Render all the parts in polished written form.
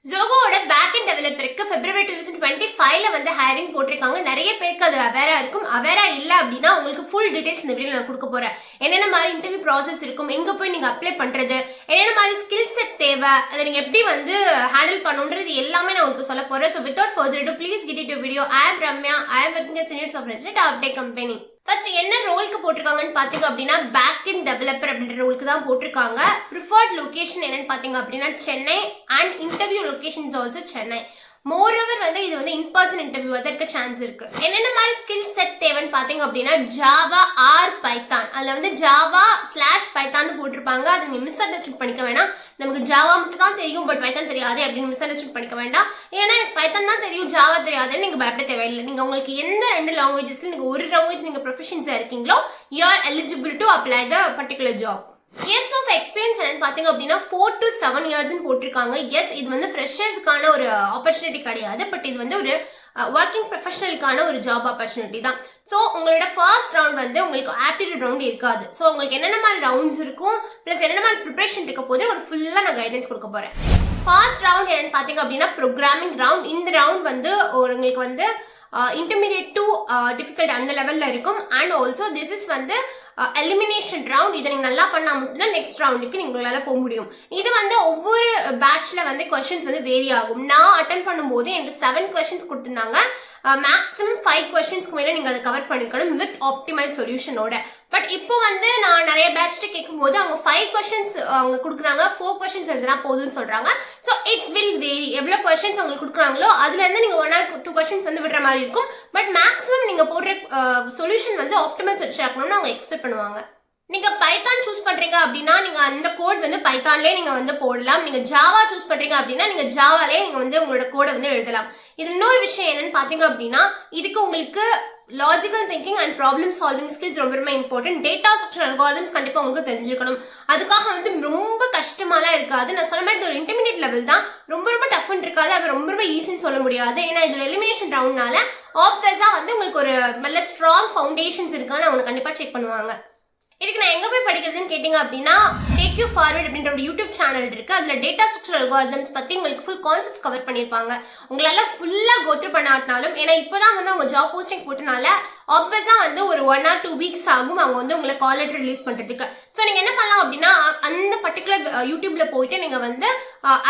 Zohoோட backend டெவலப்பருக்கு February 2025ல வந்து hiring போட்டிருக்காங்க. நிறைய பேருக்கு அது அவேரா இருக்கும். அவேரா இல்ல அப்படின்னா உங்களுக்கு ஃபுல் டீடைல்ஸ் இந்த வீடியோல நான் கொடுக்க போறேன். என்னென்ன மாதிரி இன்டர்வியூ ப்ராசஸ் இருக்கும், எங்க போய் நீங்க அப்ளை பண்றது, என்னென்ன மாதிரி ஸ்கில் செட் தேவை, அதை நீங்க எப்படி வந்து ஹேண்டில் பண்ணுன்றது எல்லாமே நான் உங்களுக்கு சொல்ல போறேன். So without further ado, please get into video. I am Ramya. I am working as senior software developer at update company. First என்ன ரோலுக்கு போட்டிருக்காங்கன்னு பாத்தீங்க அப்படின்னா பேக்எண்ட் டெவலப்பர் அப்படின்ற ரோலுக்கு தான் போட்டிருக்காங்க. ப்ரிஃபர்ட் லொகேஷன் என்னன்னு பாத்தீங்க அப்படின்னா Chennai and interview locations also Chennai. Moreover வந்து இது வந்து இன் பர்சன் இன்டர்வியூ அதற்கு சான்ஸ் இருக்கு. என்னென்ன மாதிரி ஸ்கில் செட் தேவைன்னு பாத்தீங்க அப்படின்னா ஜாவா ஆர் பைத்தான், அதுல வந்து ஜாவா /பைத்தான் போட்டிருப்பாங்க. அதை நீங்க மிஸ் அண்டர்ஸ்டாண்ட் பண்ணிக்க வேணாம். நமக்கு ஜாவா மட்டும் தான் தெரியும் பட் பைத்தான் தெரியாது அப்படின்னு மிஸ் அண்டர்ஸ்டாண்ட் பண்ணிக்க வேண்டாம். ஏன்னா எனக்கு பைத்தான் தான் தெரியும் ஜாவா தெரியாதுன்னு நீங்க பயப்பட தேவையில்லை. நீங்க உங்களுக்கு எந்த ரெண்டு லாங்குவேஜஸ்ல நீங்க ஒரு லாங்குவேஜ் நீங்க ப்ரொஃபஷன்ஸா இருக்கீங்களோ you are eligible to apply the particular job. Years of experience என்னன்னு பாத்தீங்க அப்படின்னா 4 to 7 years போட்டிருக்காங்க. எஸ், இது வந்து ஃப்ரெஷர்ஸ்க்கான ஒரு ஆப்பர்ச்சுனிட்டி கிடையாது, பட் இது வந்து ஒரு ஒர்க்கிங் ப்ரொஃபஷனலுக்கான ஒரு ஜாப் ஆப்பர்ச்சுனிட்டி தான். ஸோ உங்களோட ஃபர்ஸ்ட் ரவுண்ட் வந்து உங்களுக்கு ஆப்டிடியூட் ரவுண்ட் இருக்காது. ஸோ உங்களுக்கு என்னென்ன மாதிரி ரவுண்ட்ஸ் இருக்கும் ப்ளஸ் என்னென்ன மாதிரி ப்ரிப்பரேஷன் இருக்க போது ஒரு ஃபுல்லாக நான் கைடன்ஸ் கொடுக்க போறேன். ஃபர்ஸ்ட் ரவுண்ட் என்னன்னு பாத்தீங்க அப்படின்னா ப்ரோக்ராமிங் ரவுண்ட். இந்த ரவுண்ட் வந்து உங்களுக்கு வந்து இன்டர்மீடியட் டு டிஃபிகல்ட் அந்த லெவலில் இருக்கும். அண்ட் ஆல்சோ திஸ் இஸ் வந்து எலிமினேஷன் ரவுண்ட். இதை நீங்கள் நல்லா பண்ணால் மட்டும்தான் நெக்ஸ்ட் ரவுண்டுக்கு நீங்களால் போக முடியும். இது வந்து ஒவ்வொரு பேட்ச்ல வந்து கொஸ்டின்ஸ் வந்து வேரி ஆகும். நான் அட்டன் பண்ணும்போது எனக்கு 7 கொஸ்டின்ஸ் கொடுத்துருந்தாங்க. மேக்ஸிமம் 5 கொஸ்டின்ஸ்க்கு மேலே நீங்கள் அதை கவர் பண்ணிக்கணும் வித் ஆப்டிமல் சொல்யூஷனோட. பட் இப்போ வந்து நான் நிறைய பேட்ச்ட்டு கேட்கும்போது அவங்க 5 கொஸ்டின்ஸ் அவங்க கொடுக்குறாங்க, 4 கொஸ்டின்ஸ் எழுதுனா போதும்னு சொல்கிறாங்க. So it will vary. எவ்வளோ கொஸ்டின்ஸ் உங்களுக்கு கொடுக்குறாங்களோ அதுலேருந்து நீங்கள் 1 or 2 கொஸ்டின்ஸ் வந்து விடுற மாதிரி இருக்கும். பட் மேக்ஸிமம் நீங்கள் போடுற சொல்யூஷன் வந்து ஆப்டிமல் சொல்யூஷன் இருக்கணும்னு அவங்க எக்ஸ்பெக்ட் பண்ணுவாங்க. நீங்க பைத்தான் சூஸ் பண்றீங்க அப்படின்னா நீங்க அந்த கோட் வந்து பைத்தான்லயே நீங்க வந்து போடலாம். நீங்க ஜாவா சூஸ் பண்றீங்க அப்படின்னா நீங்க ஜாவாலே நீங்க வந்து உங்களோட கோடை வந்து எழுதலாம். இது இன்னொரு விஷயம் என்னன்னு பாத்தீங்க அப்படின்னா இதுக்கு உங்களுக்கு logical thinking and problem solving skills ரொம்ப ரொம்ப இம்பார்ட்டன்ட். டேட்டா ஸ்ட்ரக்சர் அல்காரிதம்ஸ் கண்டிப்பா உங்களுக்கு தெரிஞ்சுக்கணும். அதுக்காக வந்து ரொம்ப கஷ்டமாலாம் இருக்காது. நான் சொன்ன மாதிரி இது ஒரு இன்டர்மீடியட் லெவல் தான். ரொம்ப ரொம்ப டஃப்னு இருக்காது, அது ரொம்ப ரொம்ப ஈஸின்னு சொல்ல முடியாது. ஏன்னா இது ஒரு எலிமினேஷன் ரவுண்ட்னால ஆப்வியஸா வந்து உங்களுக்கு ஒரு நல்ல ஸ்ட்ராங் ஃபவுண்டேஷன்ஸ் இருக்கான்னு அவங்க கண்டிப்பா செக் பண்ணுவாங்க. இதுக்கு நான் எங்க போய் படிக்கிறதுன்னு கேட்டீங்க அப்படின்னா டேக் யூ ஃபார்வர்ட் அப்படின்ற ஒரு யூடியூப் சேனல் இருக்கு. அதுல டேட்டா ஸ்ட்ரக்சர் அல்காரிதம்ஸ் பத்தி உங்களுக்கு ஃபுல் கான்செப்ட்ஸ் கவர் பண்ணிருப்பாங்க. உங்களால ஃபுல்லா கோத்ரூ பண்ணாட்டினாலும், ஏன்னா இப்போதான் வந்து அவங்க ஜாப் போஸ்டிங் போட்டனால ஆப்வியஸா வந்து ஒரு 1 or 2 வீக்ஸ் ஆகும் அவங்க வந்து உங்களை கால் லெட்டர் ரிலீஸ் பண்றதுக்கு. ஸோ நீங்க என்ன பண்ணலாம் அப்படின்னா அந்த பர்டிகுலர் யூடியூப்ல போயிட்டு நீங்க வந்து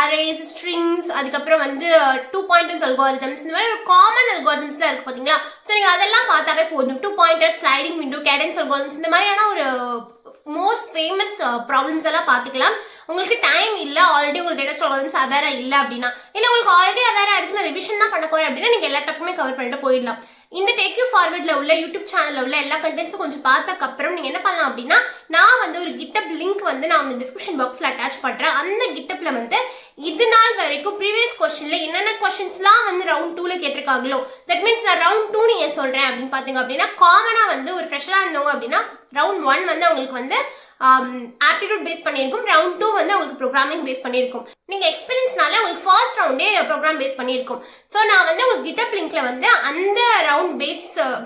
அரேஸ், ஸ்ட்ரிங்ஸ், அதுக்கப்புறம் வந்து 2 pointers அல்காரிதம்ஸ், இந்த மாதிரி ஒரு காமன் அல்காரிதம்ஸ்லாம் இருக்கு பாத்தீங்களா. ஸோ நீங்க அதெல்லாம் பார்த்தாவே போதும். 2 pointers, sliding window, cadence algorithms, இந்த மாதிரியான ஒரு மோஸ்ட் ஃபேமஸ் ப்ராப்ளம்ஸ் எல்லாம் பார்த்துக்கலாம். உங்களுக்கு டைம் இல்லை, ஆல்ரெடி உங்களுக்கு டேட்டா ஸ்ட்ரக்சர்ஸ் அவேரா இல்லை அப்படின்னா, இல்லை உங்களுக்கு ஆல்ரெடி அவேரா இருக்கு நான் ரிவிஷன் தான் பண்ண போறேன் அப்படின்னா நீங்க எல்லா டக்குமே கவர் பண்ணிட்டு போயிடலாம். இந்த டேக் யூ ஃபார்வர்ட்ல உள்ள யூடியூப் சேனல்ல உள்ள எல்லா கண்டென்ட்ஸும் கொஞ்சம் பார்த்ததுக்கு அப்புறம் நீங்க என்ன பண்ணலாம் அப்படின்னா நான் வந்து ஒரு கிட்டப் லிங்க் வந்து நான் வந்து டிஸ்கிரிப்ஷன் பாக்ஸ்ல அட்டாச் பண்றேன். அந்த கிட்டப்ல வந்து இது நாள் வரைக்கும் ப்ரீவியஸ் கொஸ்டின்ல என்னென்ன கொஸ்டின்ஸ்லாம் வந்து ரவுண்ட் 2ல கேட்டிருக்காங்களோ, தட் மீன்ஸ் நான் ரவுண்ட் 2 நீங்க சொல்றேன் அப்படின்னு பாத்தீங்க அப்படின்னா காமனா வந்து ஒரு ஃப்ரெஷரா இருந்தவங்க அப்படின்னா ரவுண்ட் 1 வந்து அவங்களுக்கு வந்து ஆப்டிடியூட் பேஸ் பண்ணியிருக்கும், ரவுண்ட் 2 வந்து உங்களுக்கு ப்ரோக்ராமிங் பேஸ் பண்ணியிருக்கும். நீங்க எக்ஸ்பீரியன்ஸ்னால உங்களுக்கு ஃபர்ஸ்ட் ரவுண்டே ப்ரோக்ராம் பேஸ் பண்ணியிருக்கும். ஸோ நான் வந்து உங்களுக்கு கிட்டப் லிங்க்ல வந்து அந்த ரவுண்ட்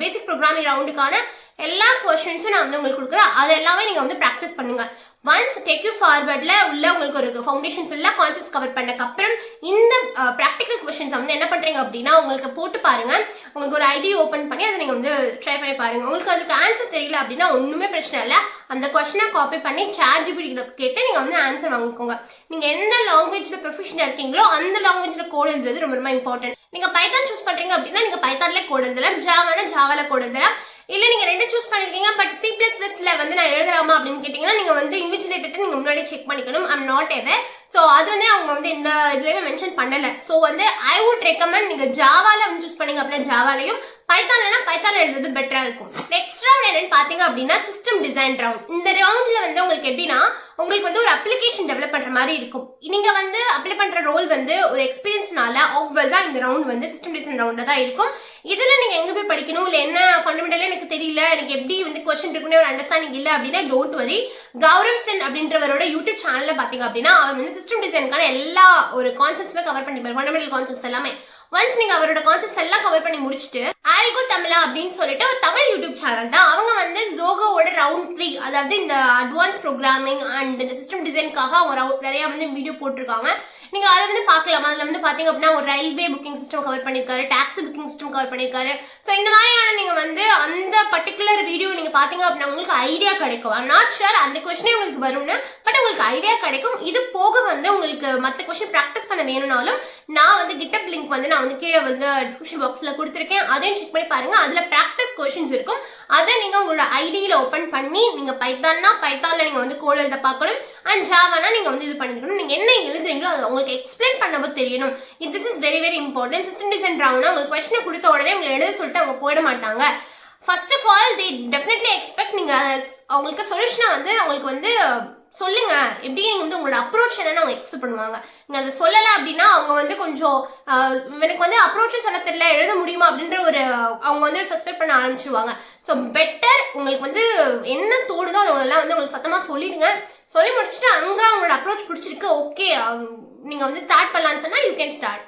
பேசிக் ப்ரோக்ராமிங் ரவுண்டுக்கான எல்லா கொஸ்டின்ஸும் நான் வந்து உங்களுக்கு கொடுக்குறேன். அது எல்லாமே நீங்க வந்து ப்ராக்டிஸ் பண்ணுங்க. ஒன்ஸ் டேக் யூ ஃபார்வர்ட்ல உள்ள உங்களுக்கு ஒரு ஃபவுண்டேஷன் ஃபுல்லா கான்செப்ட்ஸ் கவர் பண்ணதுக்கு அப்புறம் இந்த ப்ராக்டிகல் கொஸ்டின்ஸ் வந்து என்ன பண்றீங்க அப்படின்னா உங்களுக்கு போட்டு பாருங்க. உங்களுக்கு ஒரு ஐடி ஓப்பன் பண்ணி அதை நீங்க வந்து ட்ரை பண்ணி பாருங்க. உங்களுக்கு அதுக்கு ஆன்சர் தெரியல அப்படின்னா ஒண்ணுமே பிரச்சனை இல்லை. அந்த கொஸ்டினை காப்பி பண்ணி ChatGPT கேட்டு நீங்க வந்து ஆன்சர் வாங்கிக்கோங்க. நீங்க எந்த லாங்குவேஜ்ல ப்ரொஃபஷனல் இருக்கீங்களோ அந்த லாங்குவேஜ்ல கோட் எழுதுறது ரொம்ப ரொம்ப இம்பார்ட்டன்ட். நீங்க பைத்தான் சூஸ் பண்றீங்க அப்படின்னா நீங்க பைத்தான்ல கோட் எழுதலாம், ஜாவானா ஜாவால கோட் எழுதலாம். இல்ல நீங்க ரெண்டு சூஸ் பண்ணிருக்கீங்க பட் C++ல வந்து நான் எழுதலாமா அப்படின்னு கேட்டீங்கன்னா நீங்க வந்து இன்விஜிலேட்டர் நீங்க முன்னாடி செக் பண்ணிக்கணும். I'm not ever. ஸோ அது வந்து அவங்க வந்து இந்த இதுலயுமே மென்ஷன் பண்ணல. ஸோ வந்து ஐ வுட் ரெக்கமெண்ட் நீங்க ஜாவால வந்து சூஸ் பண்ணீங்க அப்படின்னா ஜாவாலையும், பைத்தான்லனா பைத்தான்ல எழுதுறது பெட்டரா இருக்கும். நெக்ஸ்ட் ரவுண்ட் என்னன்னு பாத்தீங்க அப்படின்னா சிஸ்டம் டிசைன் ரவுண்ட். இந்த ரவுண்ட்ல வந்து உங்களுக்கு எப்படின்னா உங்களுக்கு வந்து ஒரு அப்ளிகேஷன் டெவலப் பண்ற மாதிரி இருக்கும். நீங்க வந்து அப்ளை பண்ற ரோல் வந்து ஒரு எக்ஸ்பீரியன்ஸ்னால ஆப்வியஸா இந்த ரவுண்ட் வந்து சிஸ்டம் டிசைன் ரவுண்ட்ல தான் இருக்கும். இதுல நீங்க எங்க போய் படிக்கணும், இல்ல என்ன ஃபண்டமெண்டலா எனக்கு தெரியல, எனக்கு எப்படி வந்து கொஸ்டின் இருக்குன்னு ஒரு அண்டர்ஸ்டாண்டிங் இல்லை அப்படின்னா don't worry. Gaurav Sen அப்படின்றவரோட YouTube சேனல்ல பாத்தீங்க அப்படின்னா அவர் வந்து சிஸ்டம் டிசைனுக்கான எல்லா ஒரு கான்செப்ட்ஸுமே கவர் பண்ணிப்பாரு, ஃபண்டமெண்டல் கான்செப்ட்ஸ் எல்லாமே. ஒன்ஸ் நீங்க அவரோட கான்செப்ட்ஸ் எல்லாம் கவர் பண்ணி முடிச்சுட்டு ஆல்கோ தமிழா அப்படின்னு சொல்லிட்டு ஒரு தமிழ் யூடியூப் சேனல் தான். அவங்க வந்து ஜோகோவோட ரவுண்ட் 3, அதாவது இந்த அட்வான்ஸ் ப்ரோக்ராமிங் அண்ட் இந்த சிஸ்டம் டிசைனுக்காக அவங்க நிறைய வந்து வீடியோ போட்டிருக்காங்க. நீங்க அதை வந்து பார்க்கலாம். அதுல வந்து பாத்தீங்க அப்படின்னா ஒரு ரயில்வே புக்கிங் சிஸ்டம் கவர் பண்ணிருக்காரு, டாக்ஸி புக்கிங் சிஸ்டம் கவர் பண்ணிருக்காரு. ஸோ இந்த மாதிரியான நீங்க வந்து அந்த பர்டிகுலர் வீடியோ நீங்க பாத்தீங்க அப்படின்னா உங்களுக்கு ஐடியா கிடைக்கும். ஐம் நாட் ஷுர் அந்த கொஸ்டினே உங்களுக்கு வரும்னு, பட் உங்களுக்கு ஐடியா கிடைக்கும். இது போக வந்து உங்களுக்கு மற்ற கொஸ்டின் ப்ராக்டிஸ் பண்ண வேணும்னாலும் நான் வந்து கிட்டப் லிங்க் வந்து நான் வந்து கீழே வந்து டிஸ்கிரிப்ஷன் பாக்ஸ்ல கொடுத்துருக்கேன். அதையும் செக் பண்ணி பாருங்க. அதுல ப்ராக்டிஸ் கொஸ்டின்ஸ் இருக்கும். அதை நீங்க உங்களோட ஐடியில ஓபன் பண்ணி நீங்க பைத்தான்ல நீங்க வந்து கோட் எழுத பார்க்கணும். அண்ட் ஜாவானா நீங்க வந்து இது பண்ணிக்கணும். நீங்க என்ன எழுதுறீங்களோ அதை உங்களுக்கு எக்ஸ்பிளைன் பண்ணவும் தெரியணும். This is very very important. System design ரவுண்ட்னா உங்களுக்கு கொஸ்டினை கொடுத்த உடனே உங்களை எழுத சொல்லிட்டு அவங்க போயிட மாட்டாங்க. First of all they definitely expect நீங்க அவங்களுக்கு சொல்யூஷனை வந்து அவங்களுக்கு வந்து சொல்லுங்க, எப்படி வந்து உங்களோட அப்ரோச் என்னன்னு அவங்க எக்ஸ்பெக்ட் பண்ணுவாங்க. நீங்க அதை சொல்லலை அப்படின்னா அவங்க வந்து கொஞ்சம் எனக்கு வந்து அப்ரோச்சும் சொல்ல தெரியல, எழுத முடியுமா அப்படின்ற ஒரு அவங்க வந்து சஸ்பெக்ட் பண்ண ஆரம்பிச்சிருவாங்க. ஸோ பெட்டர் உங்களுக்கு வந்து என்ன தோணுதோ அதெல்லாம் வந்து உங்களுக்கு சத்தமா சொல்லிடுங்க. சொல்லி முடிச்சுட்டு அங்கே அவங்களோட அப்ரோச் பிடிச்சிருக்கு, ஓகே நீங்க வந்து ஸ்டார்ட் பண்ணலாம்னு சொன்னா you can start.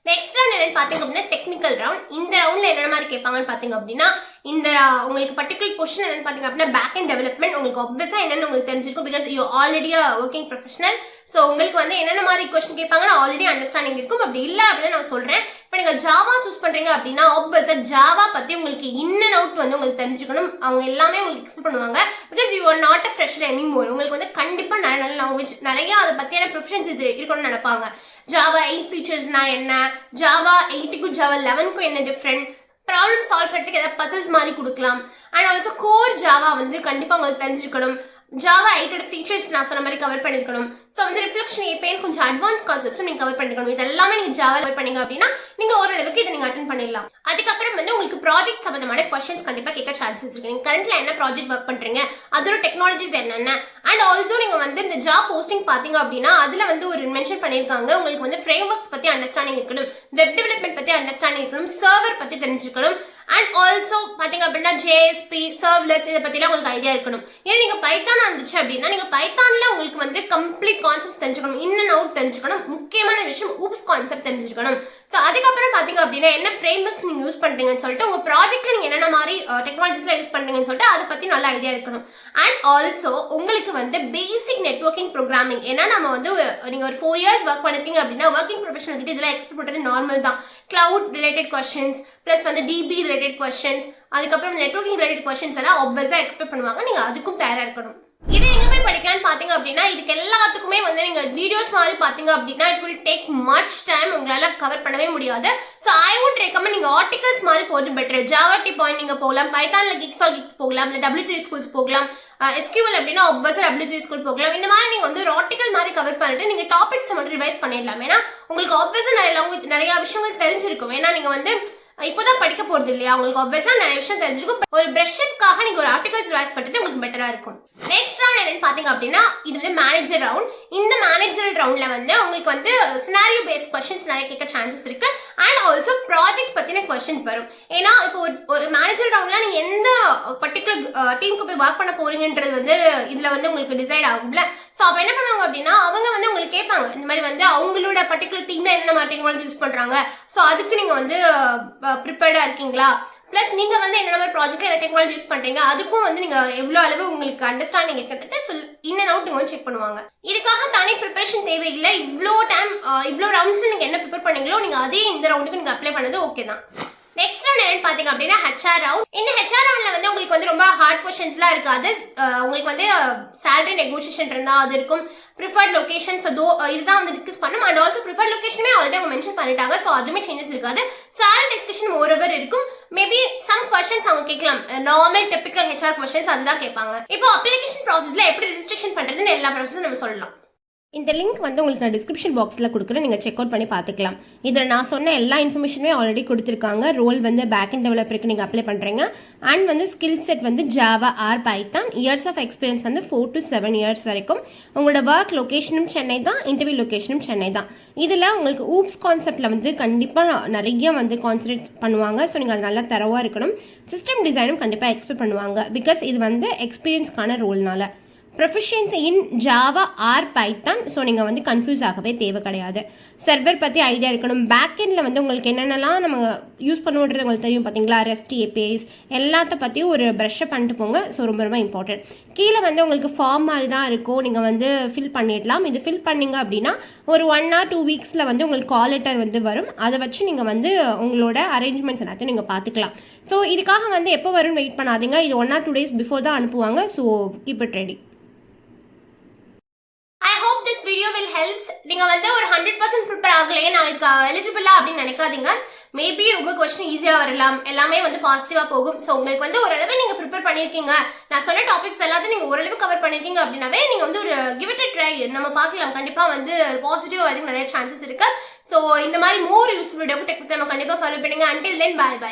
Next round என்னன்னு பாத்தீங்க அப்படின்னா டெக்னிக்கல் ரவுண்ட். இந்த ரவுண்ட்ல என்ன மாதிரி கேட்பாங்கன்னு பாத்தீங்க அப்படின்னா இந்த உங்களுக்கு பர்டிகுலர் பொசிஷன் என்னன்னு பாத்தீங்க அப்படின்னா பேக் அண்ட் டெவலப்மெண்ட். உங்களுக்கு ஆப்வியஸா என்னன்னு உங்களுக்கு தெரிஞ்சிருக்கும், because you already working professional. So உங்களுக்கு வந்து என்னென்ன மாதிரி கொஸ்டின் கேட்பாங்கன்னு ஆல்ரெடி அண்டர்ஸ்டாண்டிங் இருக்கும். அப்படி இல்லை அப்படின்னு நான் சொல்றேன். இப்போ நீங்க ஜாவா சூஸ் பண்றீங்க அப்படின்னா ஆப்வியஸா ஜாவா பத்தி உங்களுக்கு இன் அண்ட் அவுட் வந்து உங்களுக்கு தெரிஞ்சுக்கணும். அவங்க எல்லாமே உங்களுக்கு எக்ஸ்பிளைன் பண்ணுவாங்க. Because you are not a fresher anymore. உங்களுக்கு வந்து கண்டிப்பா நல்ல லாங்குவேஜ் நிறைய அதை பத்தியான ப்ரிஃபரன்ஸ் இது இருக்கணும்னு நினைப்பாங்க. ஜாவா 8 ஃபீச்சர்ஸ்னா என்ன, ஜாவா 8க்கும் ஜாவா 11க்கும் என்ன டிஃப்ரெண்ட், ப்ராப்ளம் சால்வ் பண்ணுறதுக்கு ஏதாவது பசில்ஸ் மாதிரி கொடுக்கலாம். அண்ட் ஆல்சோ கோர் ஜாவா வந்து கண்டிப்பாக உங்களுக்கு தெரிஞ்சுக்கணும். ஜாவா 8ஓட ஃபீச்சர்ஸ் நான் சொன்ன மாதிரி கவர் பண்ணிருக்கணும். ஸோ வந்து ரிஃப்ளெக்ஷன் ஏபிஐன்னு கொஞ்சம் அட்வான்ஸ் கான்செப்ட்ஸும் நீங்கள் கவர் பண்ணிருக்கணும். இது எல்லாமே நீங்கள் ஜாவா கவர் பண்ணீங்க அப்படின்னா நீங்கள் ஓரளவுக்கு இதை நீங்கள் அட்டன் பண்ணிடலாம். அதுக்கப்புறம் வந்து உங்களுக்கு ப்ராஜெக்ட் சம்பந்தமான கொஸ்டின்ஸ் கண்டிப்பாக கேட்க சான்சஸ் இருக்கு. நீங்கள் கரண்ட்ல என்ன ப்ராஜெக்ட் ஒர்க் பண்ணுறீங்க, அதோட டெக்னாலஜிஸ் என்னென்ன, அண்ட் ஆல்சோ நீங்கள் வந்து இந்த ஜாப் போஸ்டிங் பார்த்தீங்க அப்படின்னா அதில் வந்து ஒரு மென்ஷன் பண்ணியிருக்காங்க உங்களுக்கு வந்து ஃப்ரேம் ஒர்க்ஸ் பற்றி அண்டர்ஸ்டாண்டிங் இருக்கணும், வெப் டெவலப்மெண்ட் பற்றி அண்டர்ஸ்டாண்டிங் இருக்கணும், சர்வர் பற்றி தெரிஞ்சுக்கணும், அண்ட் ஆல்சோ பார்த்தீங்க அப்படின்னா ஜேஎஸ்பி சர்வ்லெட்ஸ் இதை பற்றிலாம் உங்களுக்கு ஐடியா இருக்கணும். ஏன்னா நீங்கள் பைத்தான் இருந்துச்சு அப்படின்னா நீங்கள் பைத்தானில் உங்களுக்கு வந்து கம்ப்ளீட் கான்செப்ட் தெரிஞ்சுக்கணும், இன் அண்ட் அவுட் தெரிஞ்சுக்கணும், முக்கியமான விஷயம் ஊப்ஸ் கான்செப்ட் தெரிஞ்சுக்கணும். ஸோ அதுக்கப்புறம் பார்த்தீங்க அப்படின்னா என்ன ஃப்ரேம் ஒர்க்ஸ் நீங்கள் யூஸ் பண்ணுறீங்கன்னு சொல்லிட்டு உங்கள் ப்ராஜெக்ட்டில் நீங்கள் என்னென்ன மாதிரி டெக்னாலஜிஸ்லாம் யூஸ் பண்ணுறீங்கன்னு சொல்லிட்டு அதை பற்றி நல்ல ஐடியா இருக்கணும். அண்ட் ஆல்சோ உங்களுக்கு வந்து பேசிக் நெட்வொர்க்கிங் ப்ரோக்ராமிங், ஏன்னா நம்ம வந்து நீங்கள் ஒரு 4 years ஒர்க் பண்ணிருக்கீங்க அப்படின்னா ஒர்க்கிங் ப்ரொஃபஷனல் கிட்ட இதெல்லாம் எக்ஸ்பெக்ட் பண்ணுறது நார்மல் தான். கிளவுட் ரிலேட்டட் கொஸ்டின்ஸ் ப்ளஸ் வந்து டிபி ரிலேட்டட் கொஸ்டின்ஸ், அதுக்கப்புறம் நெட்வொர்க்கிங் ரிலேட்டட் கொஸ்டின்ஸ் எல்லாம் ஆப்வியஸாக எக்ஸ்பெக்ட் பண்ணுவாங்க. நீங்கள் அதுக்கும் தயாராக இருக்கணும். இதை எங்க போய் படிக்கலாம்னு பாத்தீங்க அப்படின்னா இதுக்கு எல்லாத்துக்குமே வந்து நீங்க வீடியோஸ் மாதிரி பாத்தீங்க அப்படின்னா it will take much time, உங்களால கவர் பண்ணவே முடியாது. ஸோ ஐ வுட் ரெக்கமெண்ட் நீங்க ஆர்டிகல்ஸ் மாதிரி போகிறது பெட்டர். ஜாவா டி பாயிண்ட் நீங்க போகலாம், பைத்தான்ல கிக்ஸ் ஃபார் கிக்ஸ் போகலாம், இல்லை W3 ஸ்கூல்ஸ் போகலாம், SQL அப்படின்னா ஆப்வியஸா W3 ஸ்கூல் போகலாம். இந்த மாதிரி நீங்க வந்து ஒரு ஆர்டிகல் மாதிரி கவர் பண்ணிட்டு நீங்க டாபிக்ஸ் மட்டும் ரிவைஸ் பண்ணிடலாம். ஏன்னா உங்களுக்கு ஆப்வியஸா நிறைய விஷயங்கள் தெரிஞ்சிருக்கும். ஏன்னா நீங்க வந்து இப்போதான் படிக்க போறது இல்லையா, உங்களுக்கு ஆப்வியஸா நிறைய விஷயம் தெரிஞ்சிருக்கும். ஒரு பிரஷ்அப்காக நீங்க ஒரு ஆர்டிகல்ஸ் ரைஸ் பண்ணிட்டு உங்களுக்கு பெட்டரா இருக்கும். நெக்ஸ்ட் ரவுண்ட் என்னன்னு பாத்தீங்க அப்படின்னா இது வந்து மேனேஜர் ரவுண்ட். இந்த மேனேஜர் ரவுண்ட்ல வந்து உங்களுக்கு வந்து சினாரியோ பேஸ்ட் கொஸ்டின்ஸ் நிறைய கேட்க சான்சஸ் இருக்கு. அண்ட் ஆல்சோ ப்ராஜெக்ட் பத்தின கொஸ்டின்ஸ் வரும். ஏன்னா இப்போ ஒரு மேனேஜர் ரவுண்ட்ல நீங்க எந்த பர்டிகுலர் டீமுக்கு போய் ஒர்க் பண்ண போறீங்கன்றது வந்து இதுல வந்து உங்களுக்கு டிசைட் ஆகும்ல. ஸோ அப்போ என்ன பண்ணுவாங்க அப்படின்னா அவங்க வந்து உங்களுக்கு கேட்பாங்க இந்த மாதிரி வந்து அவங்களோட பர்டிகுலர் டீம்ல என்ன மாதிரி டெக்னாலஜி யூஸ் பண்றாங்க, ஸோ அதுக்கு நீங்க வந்து ப்ரிப்பேர்டா இருக்கீங்களா, பிளஸ் நீங்க வந்து என்ன மாதிரி ப்ராஜெக்ட்ல என்ன டெக்னாலஜி யூஸ் பண்றீங்க, அதுக்கும் வந்து நீங்க எவ்வளவு அளவு உங்களுக்கு அண்டர்ஸ்டாண்டிங் இருக்கிறது இன் அண்ட் அவுட் நீங்க வந்து செக் பண்ணுவாங்க. இதுக்காக தனி ப்ரிப்பரேஷன் தேவையில்லை. இவ்வளோ டைம் இவ்வளோ ரவுண்ட்ஸ் நீங்க என்ன ப்ரிப்பேர் பண்ணீங்களோ நீங்க அதே இந்த ரவுண்டுக்கு நீங்க அப்ளை பண்ணது ஓகே தான். நெக்ஸ்ட் ரவுண்ட் என்னன்னு பாத்தீங்க அப்படின்னா ஹெச்ஆர் ரவுண்ட். இந்த ஹெச்ஆர் ரவுண்ட்ல வந்து உங்களுக்கு வந்து ரொம்ப ஹார்ட் கொஸ்டின்ஸ்லாம் இருக்காது. உங்களுக்கு வந்து சேலரி நெகோசியேஷன் இருந்தா அது இருக்கும், ப்ரிஃபர்ட் லொகேஷன், ஸோ இதுதான் வந்து டிஸ்கஸ் பண்ணும். அண்ட் ஆல்சோ ப்ரிஃபர்ட் லொகேஷனே ஆல்ரெடி அவங்க மென்ஷன் பண்ணிட்டாங்க, ஸோ அதுவுமே சேஞ்சஸ் இருக்காது. சேலரி டிஸ்கஷன் ஓவர் இருக்கும். மேபி சம் கொஸ்டின்ஸ் அவங்க கேட்கலாம், நார்மல் டிபிக்கல் ஹெச்ஆர் கொஸ்டின்ஸ் அதுதான் கேட்பாங்க. இப்போ அப்ளிகேஷன் ப்ராசஸ்ல எப்படி ரெஜிஸ்ட்ரேஷன் பண்றதுன்னு எல்லா ப்ராசஸும் நம்ம சொல்லலாம். இந்த லிங்க் வந்து உங்களுக்கு நான் டிஸ்கிரிப்ஷன் பாக்ஸில் கொடுக்குறேன், நீங்கள் செக் அவுட் பண்ணி பார்த்துக்கலாம். இதில் நான் சொன்ன எல்லா இன்ஃபர்மேஷனுமே ஆல்ரெடி கொடுத்துருக்காங்க. ரோல் வந்து பேக் அண்ட் டெவலப்பருக்கு நீங்கள் அப்ளை பண்ணுறீங்க. அண்ட் வந்து ஸ்கில் செட் வந்து Java or Python. Years of experience வந்து 4 to 7 years வரைக்கும். உங்களோட ஒர்க் லொக்கேஷனும் சென்னை தான், இன்டர்வியூ லொக்கேஷனும் சென்னை தான். இதில் உங்களுக்கு ஊப்ஸ் கான்செப்டில் வந்து கண்டிப்பாக நிறைய வந்து கான்சன்ட்ரேட் பண்ணுவாங்க. ஸோ நீங்கள் அது நல்லா தரவாக இருக்கணும். சிஸ்டம் டிசைனும் கண்டிப்பாக எக்ஸ்பெக்ட் பண்ணுவாங்க, பிகாஸ் இது வந்து எக்ஸ்பீரியன்ஸ்க்கான ரோல்னால. Proficiency in Java or Python. So நீங்கள் வந்து கன்ஃபியூஸ் ஆகவே தேவை கிடையாது. சர்வர் பற்றி ஐடியா இருக்கணும். பேக்கெண்டில் வந்து உங்களுக்கு என்னென்னலாம் நம்ம யூஸ் பண்ணுவோன்றது உங்களுக்கு தெரியும் பார்த்தீங்களா, ரெஸ்ட் ஏபிஐஸ் எல்லாத்த பற்றியும் ஒரு ப்ரஷ்ஷை பண்ணிட்டு போங்க. ஸோ ரொம்ப ரொம்ப இம்பார்ட்டன்ட். கீழே வந்து உங்களுக்கு ஃபார்ம் மாதிரி தான் இருக்கும், நீங்கள் வந்து ஃபில் பண்ணிடலாம். இது ஃபில் பண்ணிங்க அப்படின்னா ஒரு 1 or 2 வீக்ஸில் வந்து உங்களுக்கு கால் லெட்டர் வந்து வரும். அதை வச்சு நீங்கள் வந்து உங்களோட அரேஞ்ச்மெண்ட்ஸ் எல்லாத்தையும் நீங்கள் பார்த்துக்கலாம். ஸோ இதுக்காக வந்து எப்போ வரும்னு வெயிட் பண்ணாதீங்க. இது 1 or 2 days பிஃபோர் தான் அனுப்புவாங்க. So keep it ready. I hope this video will helps. நீங்கள் வந்து ஒரு 100% ப்ரிப்பேர் ஆகலையே, நான் இதுக்கு எலிஜிபிளா அப்படின்னு நினைக்காதீங்க. மேபி ரொம்ப கொஸ்டின் ஈஸியாக வரலாம், எல்லாமே வந்து பாசிட்டிவாக போகும். ஸோ உங்களுக்கு வந்து ஓரளவு நீங்கள் ப்ரிப்பேர் பண்ணியிருக்கீங்க, நான் சொன்ன டாபிக்ஸ் எல்லாத்தையும் நீங்கள் ஓரளவு கவர் பண்ணியிருக்கீங்க அப்படின்னாவே நீங்கள் வந்து ஒரு கிவ் இட் ட்ரை நம்ம பார்க்கலாம். கண்டிப்பாக வந்து பாசிட்டிவ் வரதுக்கு நிறைய சான்சஸ் இருக்குது. ஸோ இந்த மாதிரி மோர் யூஸ்ஃபுல் வீடியோக்கு டெக் நம்ம கண்டிப்பாக ஃபாலோ பண்ணுங்க. Until then bye by.